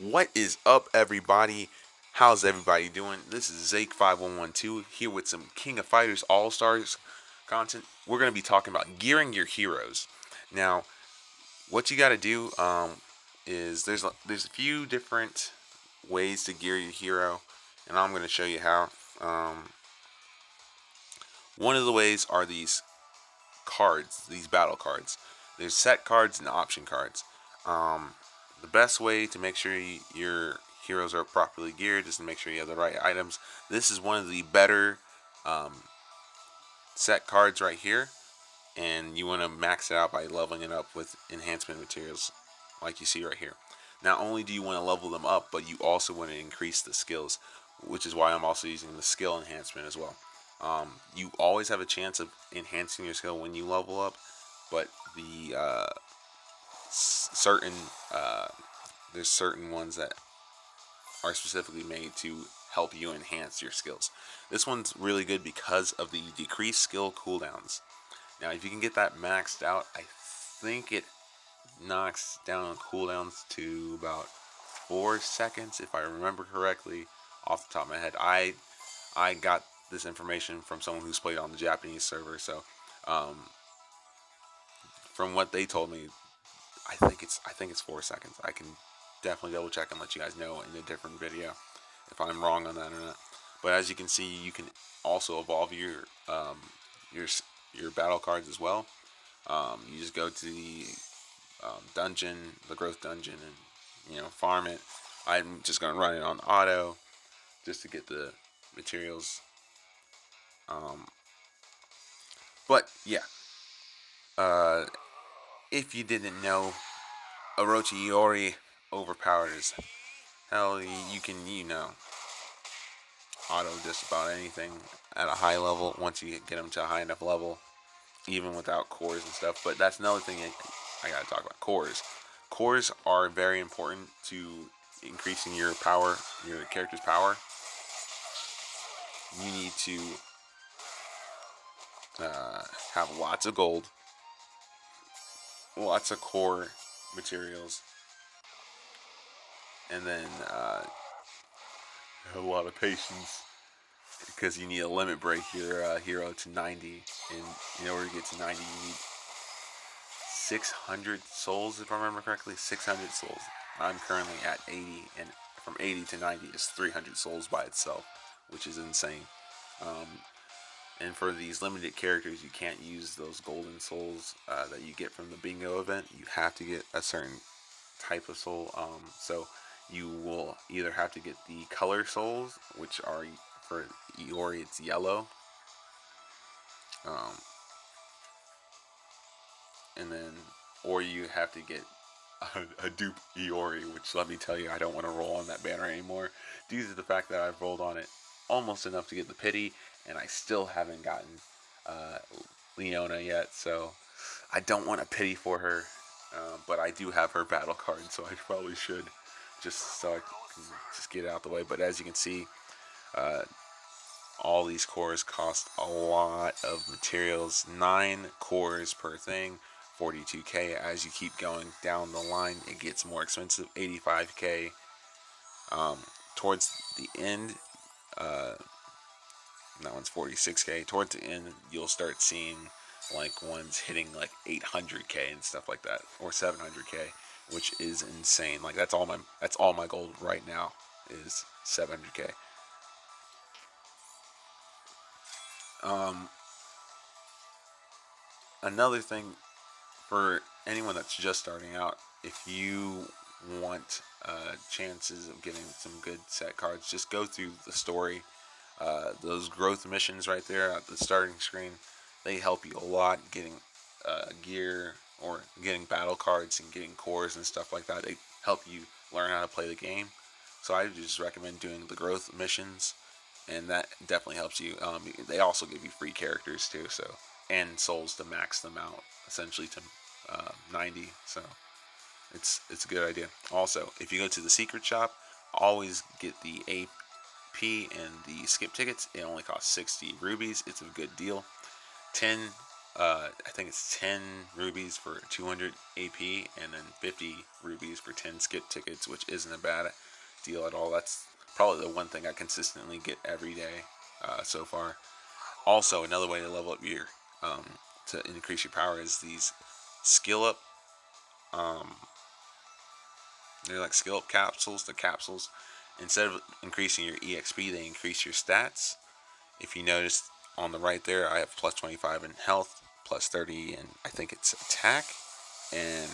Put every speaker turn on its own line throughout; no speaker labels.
What is up, everybody? How's everybody doing? This is Zake5112 here with some King of Fighters All Stars content. We're going to be talking about gearing your heroes. Now, what you got to do is there's a few different ways to gear your hero, and I'm going to show you how. One of the ways are these cards, these battle cards. There's set cards and option cards. Um, the best way to make sure your heroes are properly geared is to make sure you have the right items. This is one of the better um, set cards right here, and you want to max it out by leveling it up with enhancement materials like you see right here. Not only do you want to level them up, but you also want to increase the skills, which is why I'm also using the skill enhancement as well. You always have a chance of enhancing your skill when you level up, but the certain uh, there's certain ones that are specifically made to help you enhance your skills. This one's really good because of the decreased skill cooldowns. Now, if you can get that maxed out, I think it knocks down cooldowns to about 4 seconds, if I remember correctly, off the top of my head. I got this information from someone who's played on the Japanese server, so um, from what they told me, I think it's 4 seconds. I can definitely double check and let you guys know in a different video if I'm wrong on that or not. But as you can see, you can also evolve your your battle cards as well. You just go to the dungeon, the growth dungeon, and farm it. I'm just gonna run it on auto just to get the materials. Um, but yeah, uh, if you didn't know, Orochi Iori overpowered as hell. You can auto just about anything at a high level once you get them to a high enough level, even without cores and stuff. But that's another thing I gotta talk about. Cores. Cores are very important to increasing your power, your character's power. You need to have lots of gold, lots of core materials, and then a lot of patience because you need to limit break your hero to 90. And in order to get to 90, you need 600 souls, if I remember correctly. 600 souls. I'm currently at 80, and from 80 to 90 is 300 souls by itself, which is insane. Um, and for these limited characters, you can't use those golden souls that you get from the bingo event. You have to get a certain type of soul. So you will either have to get the color souls, which are for Iori, it's yellow. Um, and then, or you have to get a dupe Iori, which let me tell you, I don't want to roll on that banner anymore due to the fact that I've rolled on it almost enough to get the pity, and I still haven't gotten uh, Leona yet. So I don't want a pity for her, but I do have her battle card, so I probably should just so I can just get it out the way. But as you can see, uh, all these cores cost a lot of materials. 9 cores per thing, 42k. As you keep going down the line, it gets more expensive. 85k. Um, Towards the end, uh, that one's 46k. Towards the end, you'll start seeing like ones hitting like 800k and stuff like that, or 700k, which is insane. Like that's all my gold right now is 700k. Um, Another thing for anyone that's just starting out, if you want chances of getting some good set cards, just go through the story. Those growth missions right there at the starting screen, they help you a lot getting gear or getting battle cards and getting cores and stuff like that. They help you learn how to play the game. So I just recommend doing the growth missions, and that definitely helps you. They also give you free characters too, so and souls to max them out essentially to 90. So it's a good idea. Also, if you go to the secret shop, always get the AP and the skip tickets. It only costs 60 rubies. It's a good deal. 10 I think it's 10 rubies for 200 AP, and then 50 rubies for 10 skip tickets, which isn't a bad deal at all. That's probably the one thing I consistently get every day so far. Also, another way to level up your um, to increase your power is these skill up. Um, they're like skill up capsules. The capsules, instead of increasing your EXP, they increase your stats. If you notice on the right there, I have plus 25 in health, plus 30 in I think it's attack, and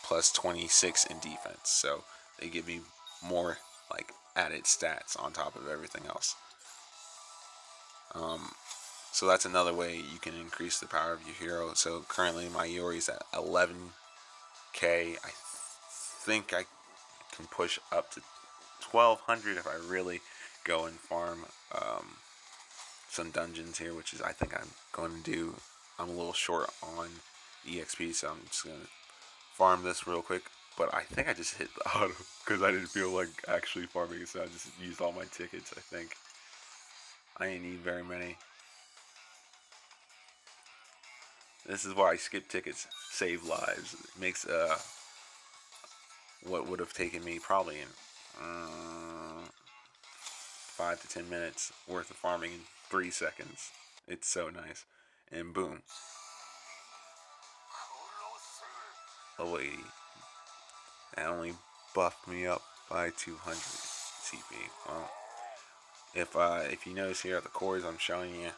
plus 26 in defense. So they give me more like added stats on top of everything else. So that's another way you can increase the power of your hero. So currently my Yori's at 11k. I think I can push up to 1200 if I really go and farm some dungeons here, which is I think I'm going to do. I'm a little short on EXP, so I'm just going to farm this real quick. But I think I just hit the auto because I didn't feel like actually farming it, so I just used all my tickets, I think. I didn't need very many. This is why I skip tickets save lives. It makes what would have taken me probably in 5 to 10 minutes worth of farming in 3 seconds. It's so nice. And boom, level 80. That only buffed me up by 200 CP. Well, if you notice here at the cores I'm showing you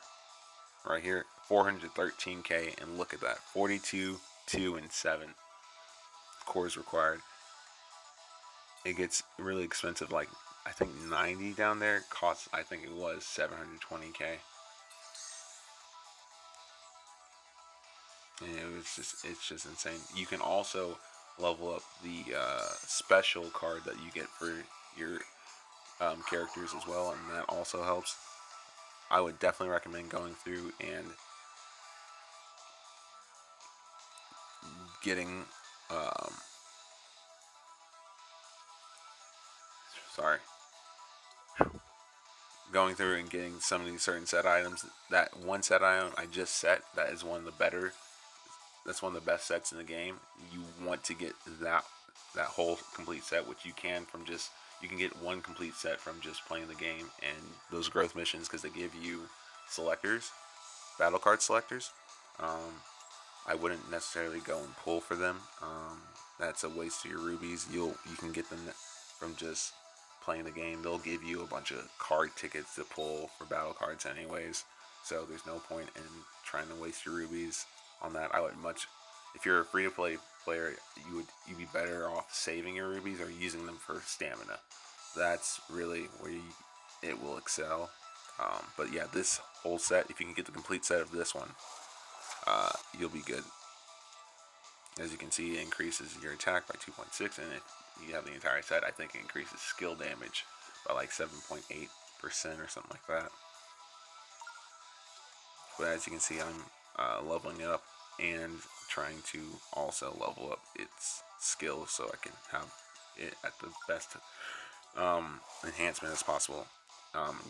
right here, 413k, and look at that, 42, 2, and 7 cores required. It gets really expensive, like I think 90 down there costs, I think it was 720k. And it's just insane. You can also level up the special card that you get for your characters as well, and that also helps. I would definitely recommend going through and getting, um, sorry, going through and getting some of these certain set items. That one set item I just set, that is one of the better. That's one of the best sets in the game. You want to get that whole complete set, which you can from just you can get one complete set from just playing the game and those growth missions because they give you selectors, battle card selectors. Um, I wouldn't necessarily go and pull for them. That's a waste of your rubies. You can get them from just playing the game. They'll give you a bunch of card tickets to pull for battle cards anyways. So there's no point in trying to waste your rubies on that. I would much, if you're a free to play player, you'd be better off saving your rubies or using them for stamina. That's really where it will excel. But yeah, this whole set, if you can get the complete set of this one, you'll be good. As you can see, it increases your attack by 2.6, and if you have the entire set, I think it increases skill damage by like 7.8% or something like that. But as you can see, I'm leveling it up and trying to also level up its skill so I can have it at the best enhancement as possible.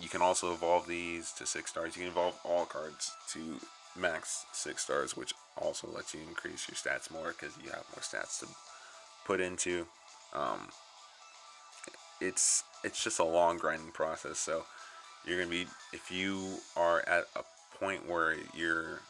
You can also evolve these to 6 stars. You can evolve all cards to max 6 stars, which also lets you increase your stats more because you have more stats to put into. Um, it's just a long grinding process. So you're gonna be, if you are at a point where you're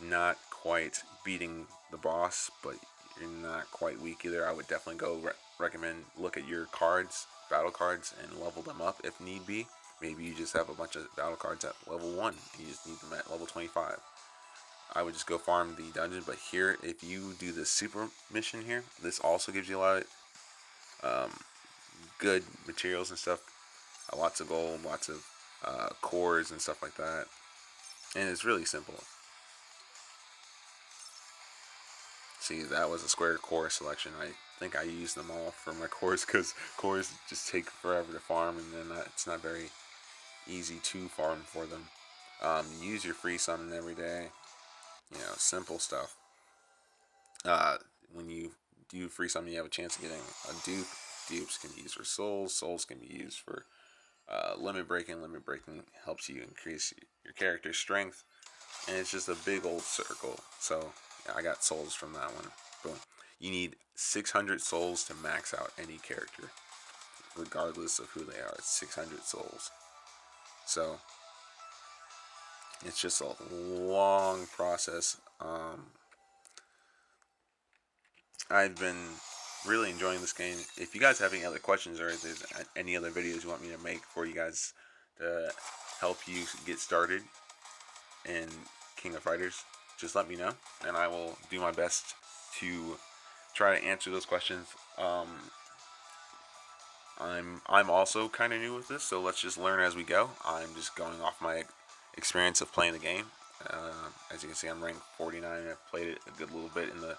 not quite beating the boss, but you're not quite weak either, I would definitely go recommend look at your cards, battle cards, and level them up if need be. Maybe you just have a bunch of battle cards at level 1. You just need them at level 25. I would just go farm the dungeon. But here, if you do the super mission here, this also gives you a lot of good materials and stuff. Lots of gold, lots of cores and stuff like that. And it's really simple. See, that was a square core selection. I think I used them all for my cores because cores just take forever to farm, and then it's not very easy to farm for them. Use your free summon every day. Simple stuff. When you do free summon, you have a chance of getting a dupe. Dupes can be used for souls. Souls can be used for limit breaking. Limit breaking helps you increase your character's strength. and it's just a big old circle. So yeah, I got souls from that one. Boom. You need 600 souls to max out any character, regardless of who they are. It's 600 souls. So it's just a long process. I've been really enjoying this game. If you guys have any other questions or if there's any other videos you want me to make for you guys to help you get started in King of Fighters, just let me know, and I will do my best to try to answer those questions. I'm also kind of new with this, so let's just learn as we go. I'm just going off my experience of playing the game. As you can see, I'm ranked 49. I've played it a good little bit in the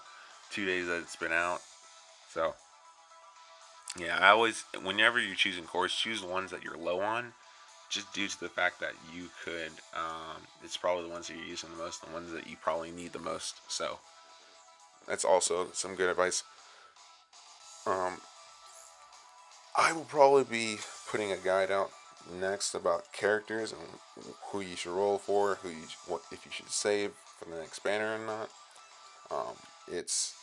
2 days that it's been out. So yeah, I always, whenever you're choosing cores, choose the ones that you're low on, just due to the fact that you could, it's probably the ones that you're using the most, the ones that you probably need the most. So that's also some good advice. Um, I will probably be putting a guide out next about characters and who you should roll for, what if you should save for the next banner or not. It's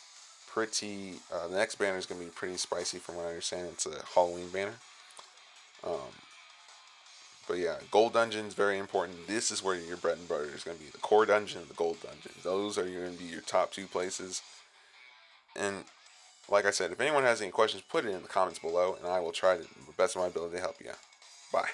pretty. The next banner is going to be pretty spicy, from what I understand. It's a Halloween banner. Um, but yeah, gold dungeons very important. This is where your bread and butter is going to be: the core dungeon and the gold dungeon. Those are going to be your top two places. And like I said, if anyone has any questions, put it in the comments below, and I will try to the best of my ability to help you out. Bye.